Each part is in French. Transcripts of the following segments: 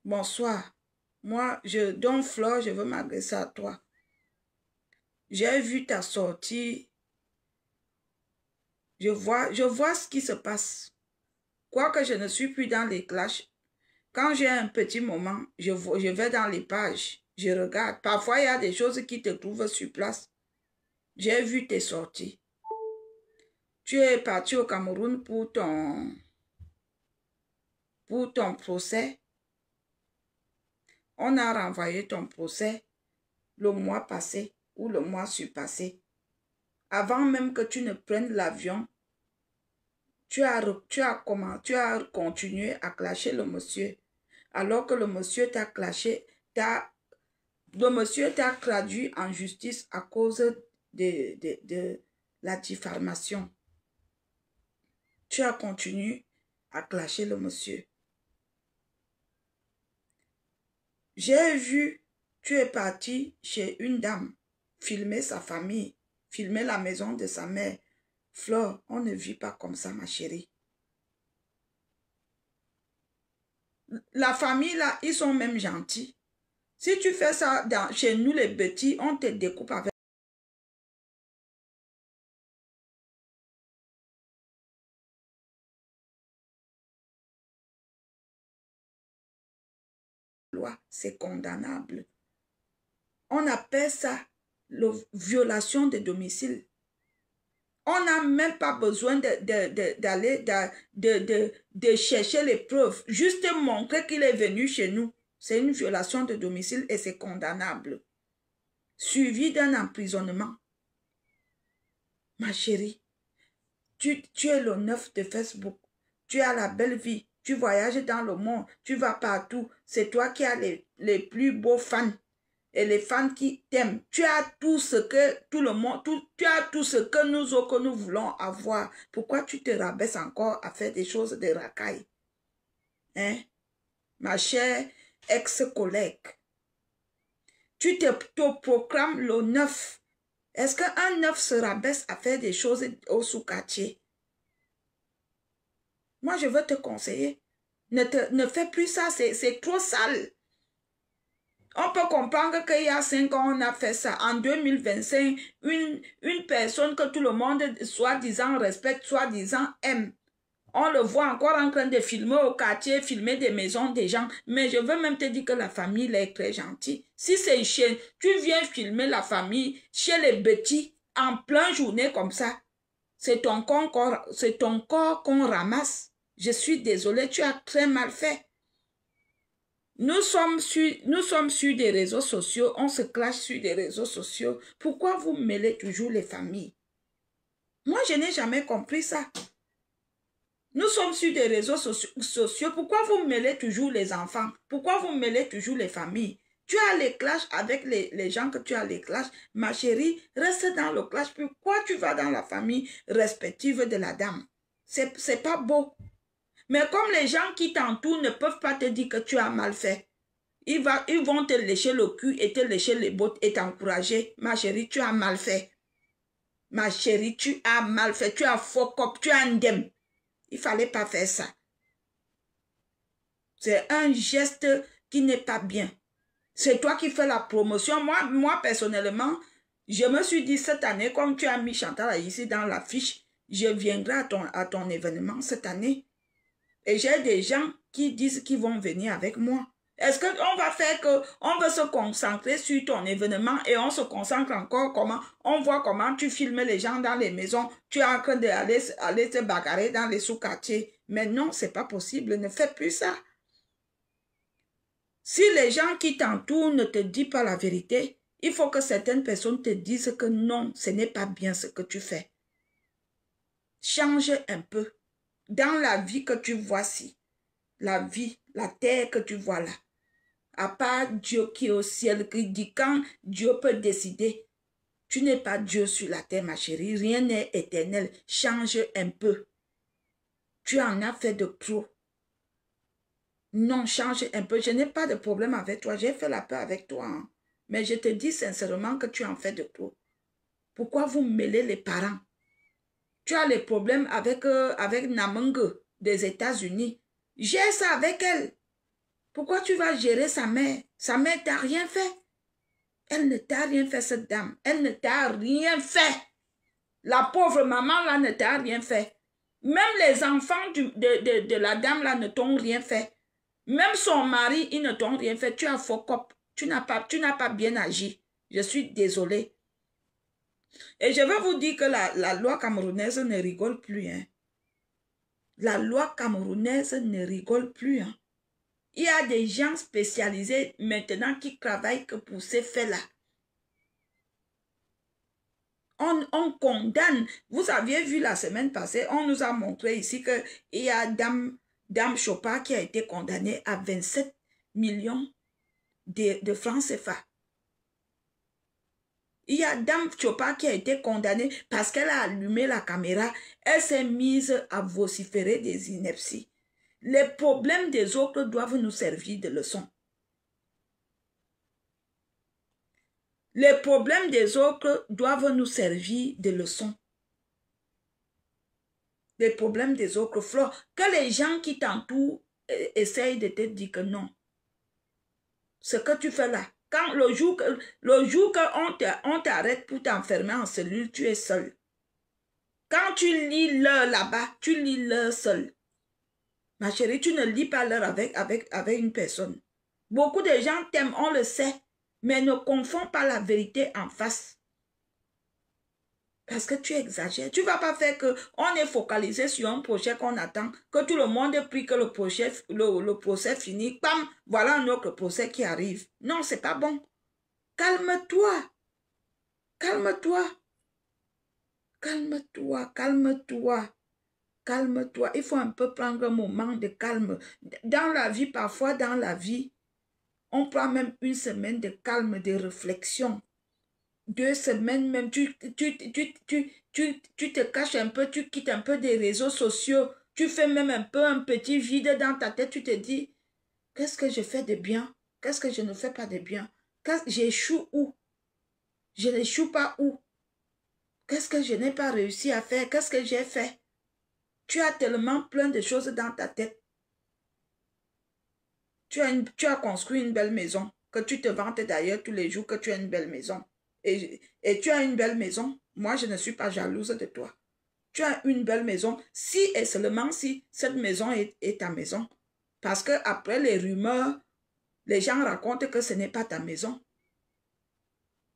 bonsoir. Moi, donc Flore, je veux m'adresser à toi. J'ai vu ta sortie. Je vois ce qui se passe. Quoique je ne suis plus dans les clashs. Quand j'ai un petit moment, je vais dans les pages. Je regarde. Parfois, il y a des choses qui te trouvent sur place. J'ai vu tes sorties. Tu es parti au Cameroun pour ton procès. On a renvoyé ton procès le mois passé ou le mois surpassé. Avant même que tu ne prennes l'avion, tu as continué à clasher le monsieur. Alors que le monsieur t'a clashé, le monsieur t'a traduit en justice à cause de la diffamation. Tu as continué à clasher le monsieur. J'ai vu, tu es parti chez une dame, filmer sa famille, filmer la maison de sa mère. Flore, on ne vit pas comme ça, ma chérie. La famille, là, ils sont même gentils. Si tu fais ça chez nous, les petits, on te découpe avec la loi. C'est condamnable. On appelle ça la violation de domicile. On n'a même pas besoin de chercher les preuves. Juste montrer qu'il est venu chez nous. C'est une violation de domicile et c'est condamnable. Suivi d'un emprisonnement. Ma chérie, tu es le neuf de Facebook. Tu as la belle vie. Tu voyages dans le monde. Tu vas partout. C'est toi qui as les plus beaux fans. Et les fans qui t'aiment. Tu as tout ce que tout le monde, tu as tout ce que nous autres que nous voulons avoir. Pourquoi tu te rabaisses encore à faire des choses de racailles? Hein? Ma chère ex-collègue. Tu te proclames le neuf. Est-ce qu'un neuf se rabaisse à faire des choses au sous-quartier? Moi, je veux te conseiller. Ne fais plus ça, c'est trop sale. On peut comprendre qu'il y a 5 ans, on a fait ça. En 2025, une personne que tout le monde, soi-disant, respecte, soi-disant, aime. On le voit encore en train de filmer au quartier, filmer des maisons des gens. Mais je veux même te dire que la famille est très gentille. Si c'est chez, tu viens filmer la famille chez les petits en pleine journée comme ça, c'est ton corps qu'on ramasse. Je suis désolée, tu as très mal fait. Nous sommes sur des réseaux sociaux, on se clash sur des réseaux sociaux. Pourquoi vous mêlez toujours les familles? Moi, je n'ai jamais compris ça. Nous sommes sur des réseaux sociaux. Pourquoi vous mêlez toujours les enfants? Pourquoi vous mêlez toujours les familles? Tu as les clashs avec les gens que tu as les clashs. Ma chérie, reste dans le clash. Pourquoi tu vas dans la famille respective de la dame? C'est pas beau. Mais comme les gens qui t'entourent ne peuvent pas te dire que tu as mal fait, ils vont te lécher le cul et te lécher les bottes et t'encourager. Ma chérie, tu as mal fait. Ma chérie, tu as mal fait. Tu as faux cop, tu as un dem. Il ne fallait pas faire ça. C'est un geste qui n'est pas bien. C'est toi qui fais la promotion. Moi, personnellement, je me suis dit cette année, comme tu as mis Chantal ici dans l'affiche, je viendrai à ton événement cette année. Et j'ai des gens qui disent qu'ils vont venir avec moi. Est-ce qu'on va faire que, on veut se concentrer sur ton événement et on se concentre encore comment, on voit comment tu filmes les gens dans les maisons, tu es en train d'aller te bagarrer dans les sous-quartiers. Mais non, c'est pas possible, ne fais plus ça. Si les gens qui t'entourent ne te disent pas la vérité, il faut que certaines personnes te disent que non, ce n'est pas bien ce que tu fais. Change un peu. Dans la vie que tu vois ci, la vie, la terre que tu vois là, à part Dieu qui est au ciel, qui dit quand Dieu peut décider, tu n'es pas Dieu sur la terre, ma chérie, rien n'est éternel, change un peu. Tu en as fait de trop. Non, change un peu, je n'ai pas de problème avec toi, j'ai fait la paix avec toi, hein. Mais je te dis sincèrement que tu en fais de trop. Pourquoi vous mêlez les parents? Tu as les problèmes avec Namangue des États-Unis. J'ai ça avec elle. Pourquoi tu vas gérer sa mère? Sa mère t'a rien fait. Elle ne t'a rien fait, cette dame. Elle ne t'a rien fait. La pauvre maman là ne t'a rien fait. Même les enfants de la dame là ne t'ont rien fait. Même son mari, ils ne t'ont rien fait. Tu as faux cop. Tu n'as pas bien agi. Je suis désolée. Et je veux vous dire que la loi camerounaise ne rigole plus. Hein. La loi camerounaise ne rigole plus. Hein. Il y a des gens spécialisés maintenant qui travaillent que pour ces faits-là. On condamne. Vous aviez vu la semaine passée, on nous a montré ici qu'il y a Dame Chopard qui a été condamnée à 27 millions de francs CFA. Il y a Dame Chopard qui a été condamnée parce qu'elle a allumé la caméra. Elle s'est mise à vociférer des inepties. Les problèmes des autres doivent nous servir de leçon. Les problèmes des autres doivent nous servir de leçon. Les problèmes des autres, Flore, que les gens qui t'entourent essayent de te dire que non. Ce que tu fais là, quand le jour qu'on t'arrête pour t'enfermer en cellule, tu es seul. Quand tu lis l'heure là-bas, tu lis l'heure seul. Ma chérie, tu ne lis pas l'heure avec une personne. Beaucoup de gens t'aiment, on le sait, mais ne confonds pas la vérité en face. Parce que tu exagères. Tu ne vas pas faire qu'on est focalisé sur un projet qu'on attend, que tout le monde prie que le procès finit. Bam, voilà un autre procès qui arrive. Non, ce n'est pas bon. Calme-toi. Calme-toi. Calme-toi, calme-toi. Calme-toi. Il faut un peu prendre un moment de calme. Dans la vie, parfois dans la vie, on prend même une semaine de calme, de réflexion. 2 semaines même, tu te caches un peu, tu quittes un peu des réseaux sociaux, tu fais même un peu un petit vide dans ta tête, tu te dis, qu'est-ce que je fais de bien? Qu'est-ce que je ne fais pas de bien? J'échoue où? Je n'échoue pas où? Qu'est-ce que je n'ai pas réussi à faire? Qu'est-ce que j'ai fait? Tu as tellement plein de choses dans ta tête. Tu as construit une belle maison, que tu te vantes d'ailleurs tous les jours que tu as une belle maison. Et tu as une belle maison. Moi, je ne suis pas jalouse de toi. Tu as une belle maison. Si et seulement si cette maison est ta maison. Parce que après les rumeurs, les gens racontent que ce n'est pas ta maison.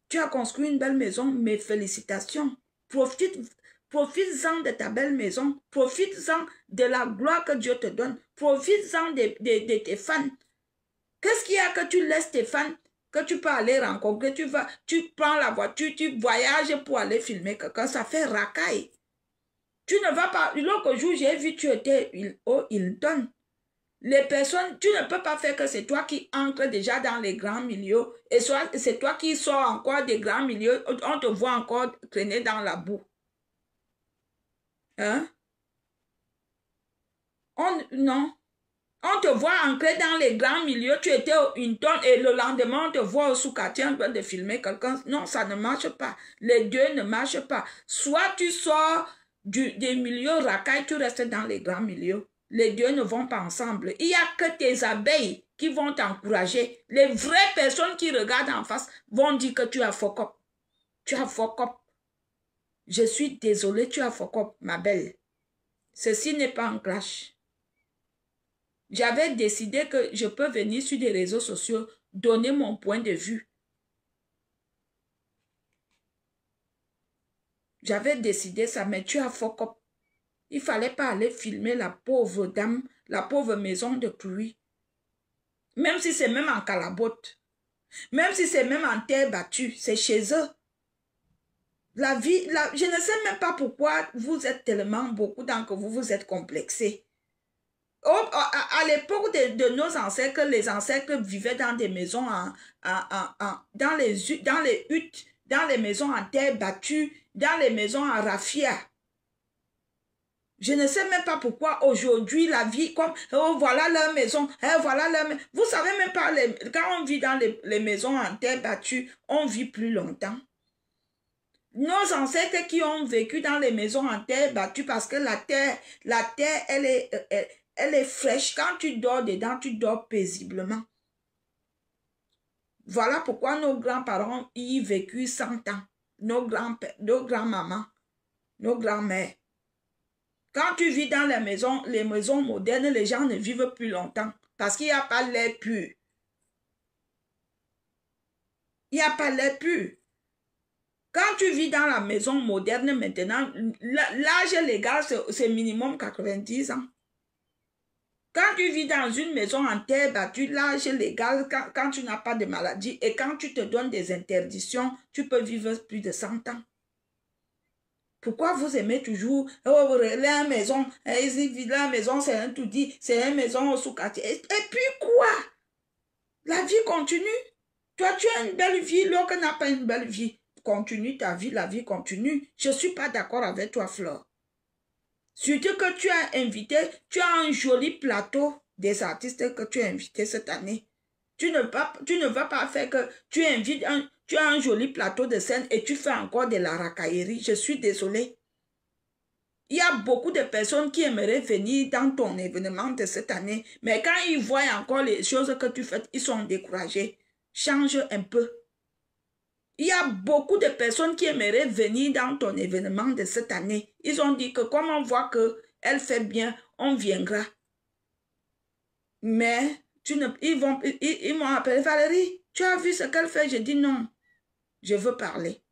Tu as construit une belle maison, mes félicitations. Profite-en de ta belle maison. Profite-en de la gloire que Dieu te donne. Profite-en de tes fans. Qu'est-ce qu'il y a que tu laisses tes fans, que tu peux aller rencontrer, tu prends la voiture, tu voyages pour aller filmer quelqu'un, ça fait racaille. Tu ne vas pas, l'autre jour j'ai vu, tu étais au Hilton. Les personnes, tu ne peux pas faire que c'est toi qui entres déjà dans les grands milieux, et soit c'est toi qui sors encore des grands milieux, on te voit encore traîner dans la boue. Hein? Non. On te voit entrer dans les grands milieux, tu étais au Hinton et le lendemain, on te voit au sous-quartier en train de filmer quelqu'un. Non, ça ne marche pas. Les deux ne marchent pas. Soit tu sors des milieux racailles, tu restes dans les grands milieux. Les deux ne vont pas ensemble. Il n'y a que tes abeilles qui vont t'encourager. Les vraies personnes qui regardent en face vont dire que tu as fuck up. Tu as fuck up. Je suis désolée, tu as fuck up, ma belle. Ceci n'est pas un clash. J'avais décidé que je peux venir sur des réseaux sociaux, donner mon point de vue. J'avais décidé ça, mais tu as fuck up. Il ne fallait pas aller filmer la pauvre dame, la pauvre maison de pluie. Même si c'est même en calabote. Même si c'est même en terre battue, c'est chez eux. La vie, je ne sais même pas pourquoi vous êtes tellement beaucoup dans que vous vous êtes complexés. À l'époque de nos ancêtres, les ancêtres vivaient dans des maisons, dans les huttes, dans les maisons en terre battue, dans les maisons en raffia. Je ne sais même pas pourquoi aujourd'hui la vie, comme oh, voilà leur maison, voilà leur maison. Vous savez même pas, quand on vit dans les maisons en terre battue, on vit plus longtemps. Nos ancêtres qui ont vécu dans les maisons en terre battue parce que la terre, elle est... Elle est fraîche. Quand tu dors dedans, tu dors paisiblement. Voilà pourquoi nos grands-parents y vécurent 100 ans. Nos grands-mamans, nos grands-mères. Quand tu vis dans les maisons modernes, les gens ne vivent plus longtemps parce qu'il n'y a pas l'air pur. Il n'y a pas l'air pur. Quand tu vis dans la maison moderne maintenant, l'âge légal, c'est minimum 90 ans. Quand tu vis dans une maison en terre battue, l'âge légal, quand tu n'as pas de maladie et quand tu te donnes des interdictions, tu peux vivre plus de 100 ans. Pourquoi vous aimez toujours, oh, la maison, la maison c'est un tout dit, c'est une maison au sous-quartier. Et puis quoi? La vie continue. Toi, tu as une belle vie, l'autre n'a pas une belle vie. Continue ta vie, la vie continue. Je ne suis pas d'accord avec toi, Flore. Surtout que tu as invité, tu as un joli plateau des artistes que tu as invités cette année. Tu ne vas pas faire que tu invites tu as un joli plateau de scène et tu fais encore de la racaillerie. Je suis désolée. Il y a beaucoup de personnes qui aimeraient venir dans ton événement de cette année, mais quand ils voient encore les choses que tu fais, ils sont découragés. Change un peu. Il y a beaucoup de personnes qui aimeraient venir dans ton événement de cette année. Ils ont dit que comme on voit qu'elle fait bien, on viendra. Mais ils m'ont appelé, Valérie, tu as vu ce qu'elle fait? Je dis non, je veux parler.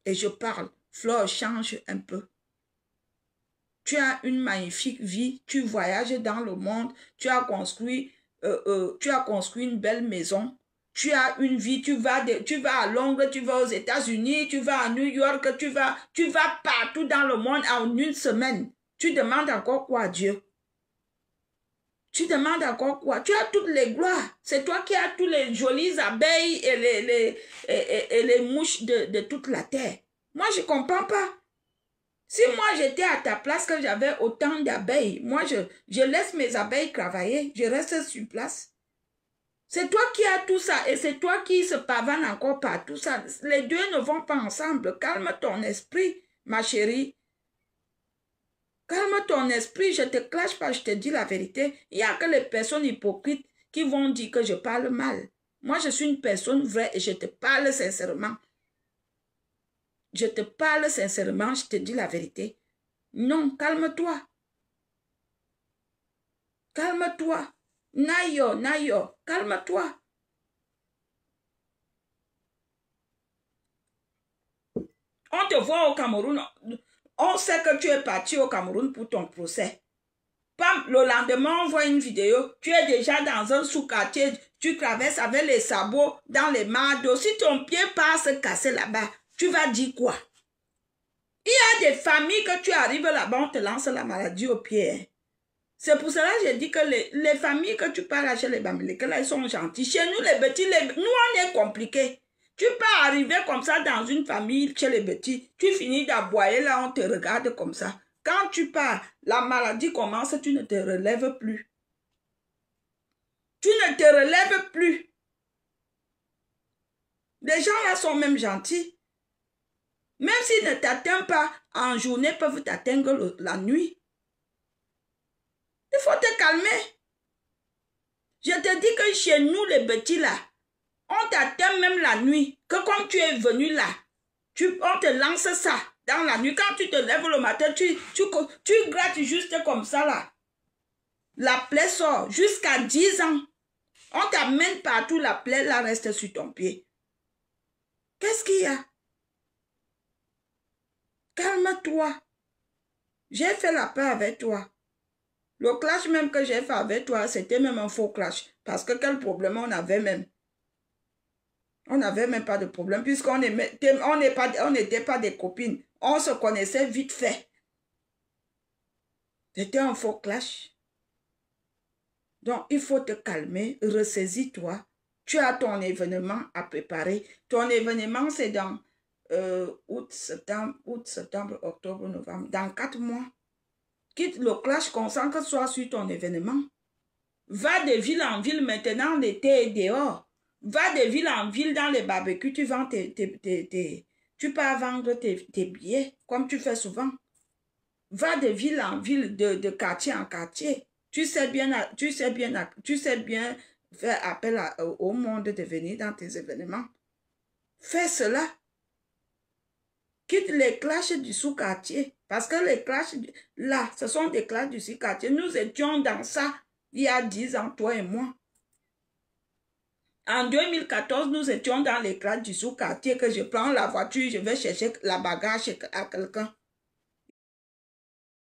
Et je parle. Flore, change un peu. Tu as une magnifique vie, tu voyages dans le monde, tu as construit une belle maison. Tu as une vie, tu vas à Londres, tu vas aux États-Unis, tu vas à New York, tu vas partout dans le monde en une semaine. Tu demandes encore quoi à Dieu? Tu demandes encore quoi? Tu as toutes les gloires. C'est toi qui as toutes les jolies abeilles et les mouches de toute la terre. Moi, je ne comprends pas. Si moi, j'étais à ta place, que j'avais autant d'abeilles, moi, je laisse mes abeilles travailler. Je reste sur place. C'est toi qui as tout ça et c'est toi qui se pavane encore par tout ça. Les deux ne vont pas ensemble. Calme ton esprit, ma chérie. Calme ton esprit, je te clash pas, je te dis la vérité. Il n'y a que les personnes hypocrites qui vont dire que je parle mal. Moi, je suis une personne vraie et je te parle sincèrement. Je te parle sincèrement, je te dis la vérité. Non, calme-toi. Calme-toi. Nayo, calme-toi. On te voit au Cameroun. On sait que tu es parti au Cameroun pour ton procès. Pam, le lendemain, on voit une vidéo. Tu es déjà dans un sous-quartier. Tu traverses avec les sabots dans les mares d'eau. Si ton pied passe cassé là-bas, tu vas dire quoi? Il y a des familles que tu arrives là-bas, on te lance la maladie au pied. Hein. C'est pour cela que je dis que les familles que tu parles chez les Bamileke, là, ils sont gentils. Chez nous, les petits, nous, on est compliqués. Tu peux arriver comme ça dans une famille chez les petits, tu finis d'aboyer là, on te regarde comme ça. Quand tu pars, la maladie commence, tu ne te relèves plus. Tu ne te relèves plus. Les gens là sont même gentils. Même s'ils ne t'atteignent pas en journée, peuvent t'atteindre la nuit. Il faut te calmer. Je te dis que chez nous, les petits là, on t'atteint même la nuit. Que comme tu es venu là, on te lance ça dans la nuit. Quand tu te lèves le matin, tu grattes juste comme ça là. La plaie sort jusqu'à 10 ans. On t'amène partout, la plaie là reste sur ton pied. Qu'est-ce qu'il y a? Calme-toi. J'ai fait la paix avec toi. Le clash même que j'ai fait avec toi, c'était même un faux clash. Parce que quel problème on avait même? On n'avait même pas de problème puisqu'on n'était pas des copines. On se connaissait vite fait. C'était un faux clash. Donc, il faut te calmer, ressaisis-toi. Tu as ton événement à préparer. Ton événement, c'est dans août, septembre, octobre, novembre. Dans 4 mois. Quitte le clash, concentre-toi sur ton événement. Va de ville en ville maintenant, l'été est dehors. Va de ville en ville dans les barbecues, tu vends tu peux vendre tes billets, comme tu fais souvent. Va de ville en ville, de quartier en quartier. Tu sais bien faire appel au monde de venir dans tes événements. Fais cela. Quitte les clashs du sous-quartier. Parce que les clashs, là, ce sont des clashs du sous-quartier. Nous étions dans ça il y a 10 ans, toi et moi. En 2014, nous étions dans les clashs du sous-quartier que je prends la voiture, je vais chercher la bagarre à quelqu'un.